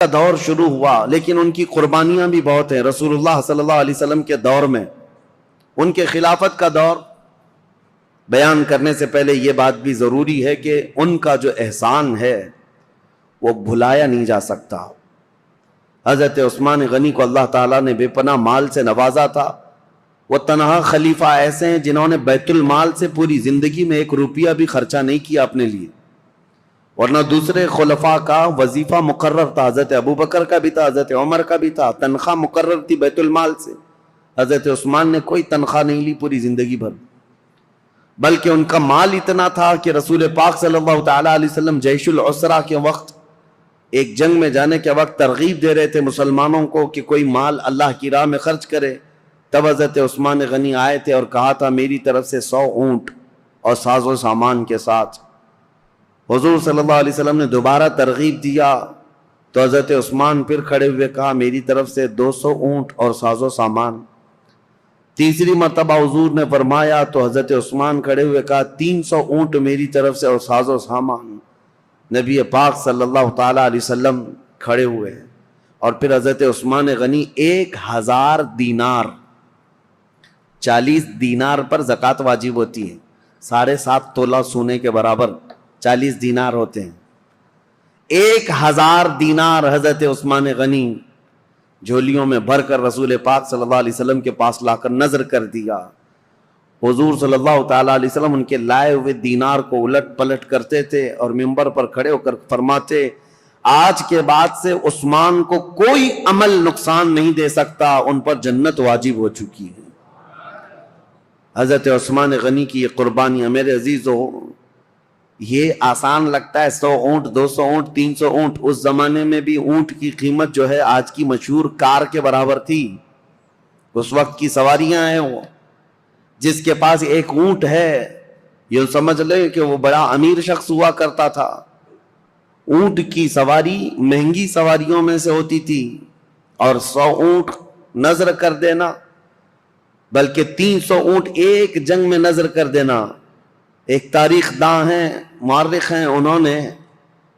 کا دور شروع ہوا، لیکن ان کی قربانیاں بھی بہت ہیں۔ رسول اللہ صلی اللہ علیہ وسلم کے دور میں، ان کے خلافت کا دور بیان کرنے سے پہلے یہ بات بھی ضروری ہے کہ ان کا جو احسان ہے وہ بھلایا نہیں جا سکتا۔ حضرت عثمان غنی کو اللہ تعالیٰ نے بے پناہ مال سے نوازا تھا۔ وہ تنہا خلیفہ ایسے ہیں جنہوں نے بیت المال سے پوری زندگی میں 1 روپیہ بھی خرچہ نہیں کیا اپنے لیے، ورنہ دوسرے خلفاء کا وظیفہ مقرر تھا۔ حضرت ابوبکر کا بھی تھا، حضرت عمر کا بھی تھا، تنخواہ مقرر تھی بیت المال سے۔ حضرت عثمان نے کوئی تنخواہ نہیں لی پوری زندگی بھر، بلکہ ان کا مال اتنا تھا کہ رسول پاک صلی اللہ تعالیٰ علیہ وسلم جیش العسرہ کے وقت، ایک جنگ میں جانے کے وقت ترغیب دے رہے تھے مسلمانوں کو کہ کوئی مال اللہ کی راہ میں خرچ کرے، تب حضرت عثمان غنی آئے تھے اور کہا تھا میری طرف سے 100 اونٹ اور ساز و سامان کے ساتھ۔ حضور صلی اللہ علیہ وسلم نے دوبارہ ترغیب دیا تو حضرت عثمان پھر کھڑے ہوئے کہا میری طرف سے 200 اونٹ اور ساز و سامان۔ تیسری مرتبہ حضور نے فرمایا تو حضرت عثمان کھڑے ہوئے کہا 300 اونٹ میری طرف سے اور ساز و سامان۔ نبی پاک صلی اللہ تعالیٰ علیہ وسلم کھڑے ہوئے، اور پھر حضرت عثمان غنی 1000 دینار، 40 دینار پر زکوٰۃ واجب ہوتی ہے، 7.5 تولہ سونے کے برابر 40 دینار ہوتے ہیں۔ 1000 دینار حضرت عثمان غنی جھولیوں میں بھر کر رسول پاک صلی اللہ علیہ وسلم کے پاس لا کر نظر کر دیا۔ حضور صلی اللہ تعالیٰ علیہ وسلم ان کے لائے ہوئے دینار کو الٹ پلٹ کرتے تھے اور منبر پر کھڑے ہو کر فرماتے آج کے بعد سے عثمان کو کوئی عمل نقصان نہیں دے سکتا، ان پر جنت واجب ہو چکی ہے۔ حضرت عثمان غنی کی یہ قربانیاں میرے عزیزو، یہ آسان لگتا ہے، 100 اونٹ 200 اونٹ 300 اونٹ، اس زمانے میں بھی اونٹ کی قیمت جو ہے آج کی مشہور کار کے برابر تھی۔ اس وقت کی سواریاں ہیں، وہ جس کے پاس 1 اونٹ ہے یہ سمجھ لے کہ وہ بڑا امیر شخص ہوا کرتا تھا۔ اونٹ کی سواری مہنگی سواریوں میں سے ہوتی تھی، اور 100 اونٹ نظر کر دینا، بلکہ 300 اونٹ ایک جنگ میں نظر کر دینا۔ ایک تاریخ داں ہیں، مورخ ہیں، انہوں نے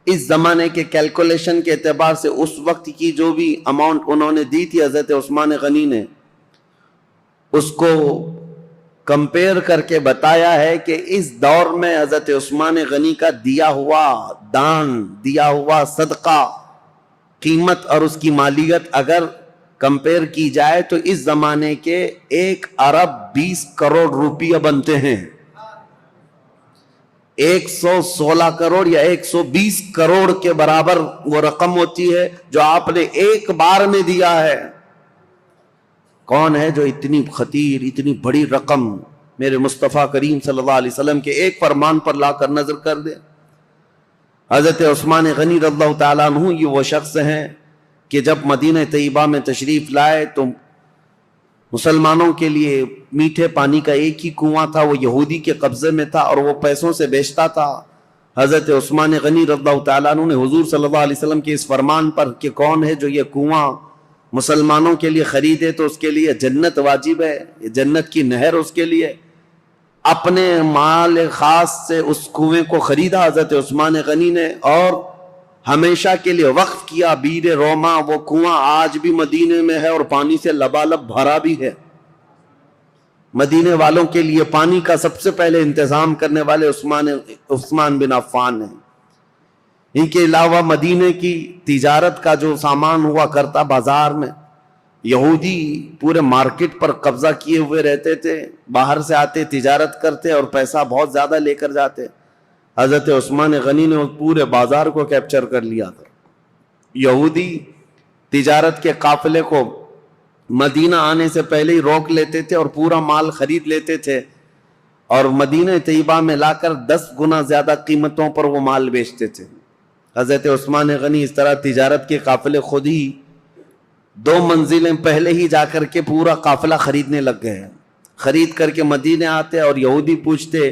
اس زمانے کے کیلکولیشن کے اعتبار سے اس وقت کی جو بھی اماؤنٹ انہوں نے دی تھی حضرت عثمان غنی نے، اس کو کمپیئر کر کے بتایا ہے کہ اس دور میں حضرت عثمان غنی کا دیا ہوا دان، دیا ہوا صدقہ، قیمت اور اس کی مالیت اگر کمپیئر کی جائے تو اس زمانے کے 1 ارب 20 کروڑ روپیہ بنتے ہیں۔ 116 کروڑ یا 120 کروڑ کے برابر وہ رقم ہوتی ہے جو آپ نے ایک بار میں دیا ہے۔ کون ہے جو اتنی خطیر، اتنی بڑی رقم میرے مصطفیٰ کریم صلی اللہ علیہ وسلم کے ایک فرمان پر لا کر نظر کر دے؟ حضرت عثمان غنی رضی اللہ تعالیٰ عنہ یہ وہ شخص ہیں کہ جب مدینہ طیبہ میں تشریف لائے تو مسلمانوں کے لیے میٹھے پانی کا ایک ہی کنواں تھا، وہ یہودی کے قبضے میں تھا اور وہ پیسوں سے بیچتا تھا۔ حضرت عثمان غنی رضی اللہ تعالیٰ عنہ نے حضور صلی اللہ علیہ وسلم کے اس فرمان پر کہ کون ہے جو یہ کنواں مسلمانوں کے لیے خریدے تو اس کے لیے جنت واجب ہے، جنت کی نہر اس کے لیے، اپنے مال خاص سے اس کنویں کو خریدا حضرت عثمان غنی نے اور ہمیشہ کے لیے وقف کیا۔ بیر روما، وہ کنواں آج بھی مدینے میں ہے اور پانی سے لبالب بھرا بھی ہے۔ مدینے والوں کے لیے پانی کا سب سے پہلے انتظام کرنے والے عثمان بن عفان ہیں۔ ان کے علاوہ مدینے کی تجارت کا جو سامان ہوا کرتا بازار میں، یہودی پورے مارکیٹ پر قبضہ کیے ہوئے رہتے تھے، باہر سے آتے تجارت کرتے اور پیسہ بہت زیادہ لے کر جاتے۔ حضرت عثمان غنی نے پورے بازار کو کیپچر کر لیا تھا۔ یہودی تجارت کے قافلے کو مدینہ آنے سے پہلے ہی روک لیتے تھے اور پورا مال خرید لیتے تھے اور مدینہ طیبہ میں لا کر 10 گنا زیادہ قیمتوں پر وہ مال بیچتے تھے۔ حضرت عثمان غنی اس طرح تجارت کے قافلے خود ہی 2 منزلیں پہلے ہی جا کر کے پورا قافلہ خریدنے لگ گئے ہیں۔ خرید کر کے مدینے آتے اور یہودی پوچھتے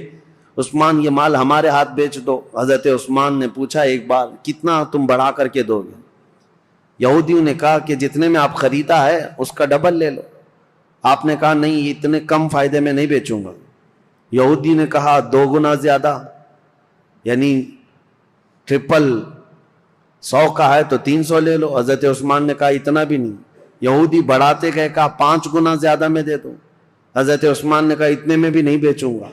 عثمان یہ مال ہمارے ہاتھ بیچ دو۔ حضرت عثمان نے پوچھا ایک بار کتنا تم بڑھا کر کے دو گے؟ یہودیوں نے کہا کہ جتنے میں آپ خریدا ہے اس کا ڈبل لے لو۔ آپ نے کہا نہیں، اتنے کم فائدے میں نہیں بیچوں گا۔ یہودی نے کہا 2 گنا زیادہ، یعنی ٹرپل 100 کا ہے تو 300 لے لو. حضرت عثمان نے کہا اتنا بھی نہیں. یہودی بڑھاتے گئے, کہا 5 گنا زیادہ میں دے دو. حضرت عثمان نے کہا اتنے میں بھی نہیں بیچوں گا.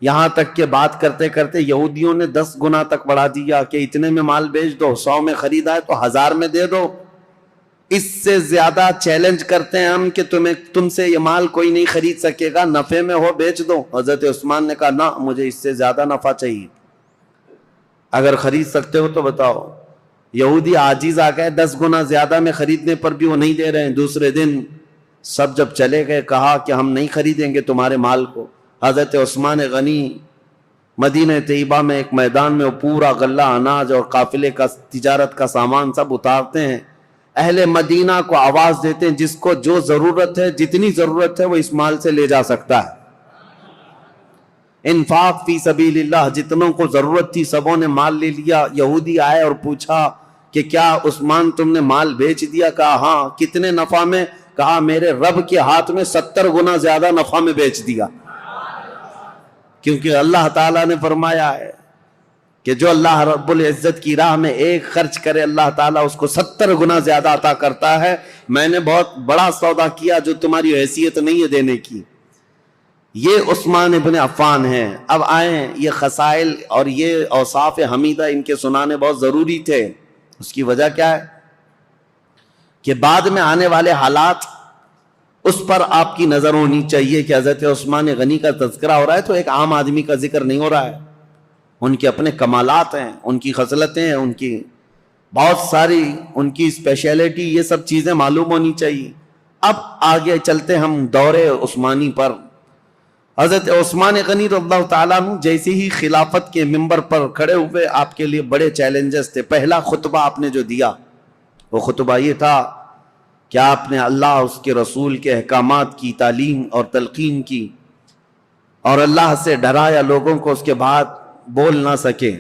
یہاں تک کہ بات کرتے کرتے یہودیوں نے 10 گنا تک بڑھا دیا کہ اتنے میں مال بیچ دو, 100 میں خریدا ہے تو 1000 میں دے دو. اس سے زیادہ چیلنج کرتے ہیں ہم کہ تم سے یہ مال کوئی نہیں خرید سکے گا, نفع میں ہو بیچ دو. حضرت عثمان نے کہا نہ, مجھے اس سے زیادہ نفع چاہیے, اگر خرید سکتے ہو تو بتاؤ. یہودی عاجز آ گئے, 10 گنا زیادہ میں خریدنے پر بھی وہ نہیں دے رہے ہیں. دوسرے دن سب جب چلے گئے, کہا کہ ہم نہیں خریدیں گے تمہارے مال کو. حضرت عثمان غنی مدینہ طیبہ میں ایک میدان میں وہ پورا غلہ اناج اور قافلے کا تجارت کا سامان سب اتارتے ہیں. اہل مدینہ کو آواز دیتے ہیں جس کو جو ضرورت ہے, جتنی ضرورت ہے وہ اس مال سے لے جا سکتا ہے. انفاق فی سبیل اللہ, جتنوں کو ضرورت تھی سبوں نے مال لے لیا. یہودی آئے اور پوچھا کہ کیا عثمان تم نے مال بیچ دیا؟ کہا ہاں. کتنے نفع میں؟ کہا میرے رب کے ہاتھ میں 70 گنا زیادہ نفع میں بیچ دیا. کیونکہ اللہ تعالیٰ نے فرمایا ہے کہ جو اللہ رب العزت کی راہ میں ایک خرچ کرے اللہ تعالیٰ اس کو 70 گنا زیادہ عطا کرتا ہے. میں نے بہت بڑا سودا کیا جو تمہاری حیثیت نہیں ہے دینے کی. یہ عثمان ابن عفان ہیں. اب آئیں, یہ خصائل اور یہ اوصاف حمیدہ ان کے سنانے بہت ضروری تھے. اس کی وجہ کیا ہے کہ بعد میں آنے والے حالات اس پر آپ کی نظر ہونی چاہیے کہ حضرت عثمان غنی کا تذکرہ ہو رہا ہے تو ایک عام آدمی کا ذکر نہیں ہو رہا ہے. ان کے اپنے کمالات ہیں, ان کی خصلتیں ہیں, ان کی بہت ساری ان کی اسپیشلٹی, یہ سب چیزیں معلوم ہونی چاہیے. اب آگے چلتے ہم دور عثمانی پر. حضرت عثمان غنی رضی اللہ تعالیٰ عنہ جیسے ہی خلافت کے منبر پر کھڑے ہوئے, آپ کے لیے بڑے چیلنجز تھے. پہلا خطبہ آپ نے جو دیا وہ خطبہ یہ تھا کہ آپ نے اللہ اس کے رسول کے احکامات کی تعلیم اور تلقین کی اور اللہ سے ڈرایا لوگوں کو اس کے بعد بول نہ سکے.